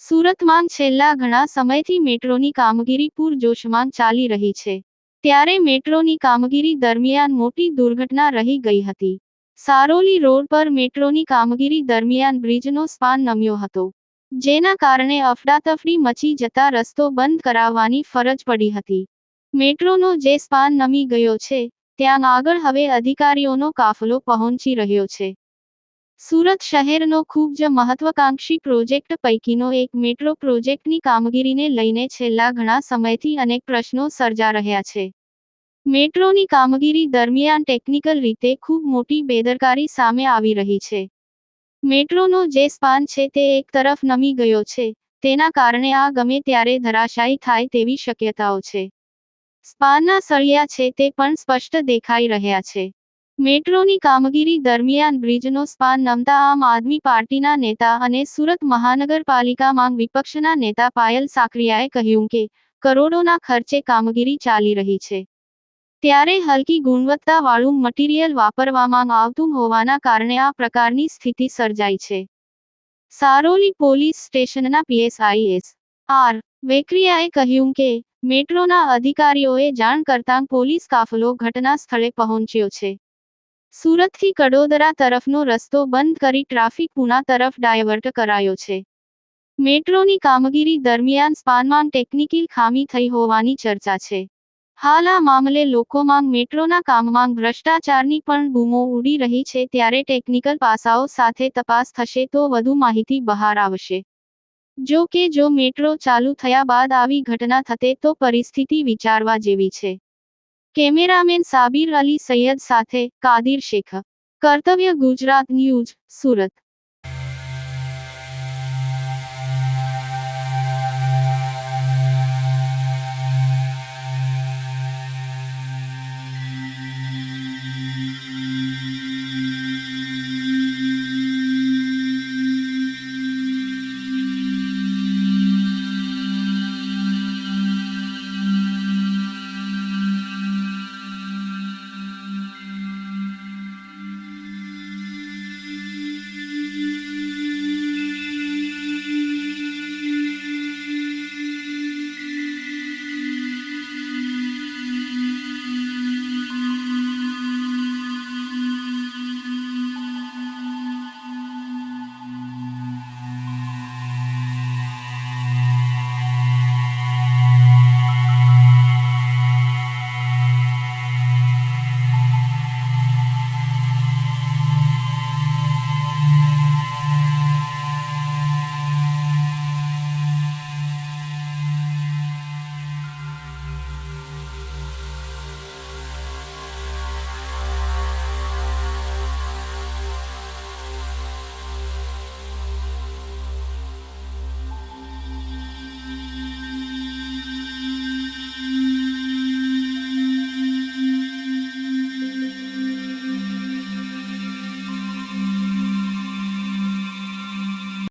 સુરતમાં છેલ્લા ઘણા સમયથી મેટ્રોની કામગીરી પૂરજોશમાં ચાલી રહી છે. ત્યારે મેટ્રોની કામગીરી દરમિયાન મોટી દુર્ઘટના રહી ગઈ હતી. સારોલી રોડ પર મેટ્રોની કામગીરી દરમિયાન બ્રિજનો સ્પાન નમ્યો હતો, જેના કારણે અફડાતફડી મચી જતા રસ્તો બંધ કરાવવાની ફરજ પડી હતી. મેટ્રોનો જે સ્પાન નમી ગયો છે, ત્યાં આગળ હવે અધિકારીઓનો કાફલો પહોંચી રહ્યો છે. સુરત શહેરનો ખૂબ જ મહત્વકાંક્ષી પ્રોજેક્ટ પૈકીનો એક મેટ્રો પ્રોજેક્ટની કામગીરીને લઈને છેલ્લા ઘણા સમયથી અનેક પ્રશ્નો સર્જા રહ્યા છે. મેટ્રોની કામગીરી દરમિયાન ટેકનિકલ રીતે ખૂબ મોટી બેદરકારી સામે આવી રહી છે. મેટ્રોનો જે સ્પાન છે તે એક તરફ નમી ગયો છે, તેના કારણે આ ગમે ત્યારે ધરાશાયી થાય તેવી શક્યતાઓ છે. સ્પાનના સળિયા છે તે પણ સ્પષ્ટ દેખાઈ રહ્યા છે. મેટ્રોની કામગીરી દરમિયાન બ્રિજનો સ્પાન નમતા આમ આદમી પાર્ટીના નેતા અને સુરત મહાનગરપાલિકામાં વિપક્ષના નેતા પાયલ સાકરિયાએ કહ્યું કે કરોડોના ખર્ચે કામગીરી ચાલી રહી છે, ત્યારે હલકી ગુણવત્તાવાળું મટીરીયલ વાપરવામાં આવતું હોવાના કારણે આ પ્રકારની સ્થિતિ સર્જાઈ છે. સારોલી પોલીસ સ્ટેશનના પીએસઆઈ એસ.આર. વેકરિયાએ કહ્યું કે મેટ્રોના અધિકારીઓએ જાણ કરતાં પોલીસ કાફલો ઘટના સ્થળે પહોંચ્યો છે. સુરતથી કડોદરા તરફનો રસ્તો બંધ કરી ટ્રાફિક પુના તરફ ડાયવર્ટ કરાયો છે. મેટ્રોની કામગીરી દરમિયાન સ્પાનમાં ટેકનિકલ ખામી થઈ હોવાની ચર્ચા છે. હાલ આ મામલે લોકોમાં મેટ્રોના કામમાં ભ્રષ્ટાચારની પણ બૂમો ઉડી રહી છે, ત્યારે ટેકનિકલ પાસાઓ સાથે તપાસ થશે તો વધુ માહિતી બહાર આવશે. જો કે જો મેટ્રો ચાલુ થયા બાદ આવી ઘટના થતે તો પરિસ્થિતિ વિચારવા જેવી છે. કેમેરામેન સાબિર અલી સૈયદ સાથે કાદિર શેખ, કર્તવ્ય ગુજરાત ન્યૂઝ, સુરત.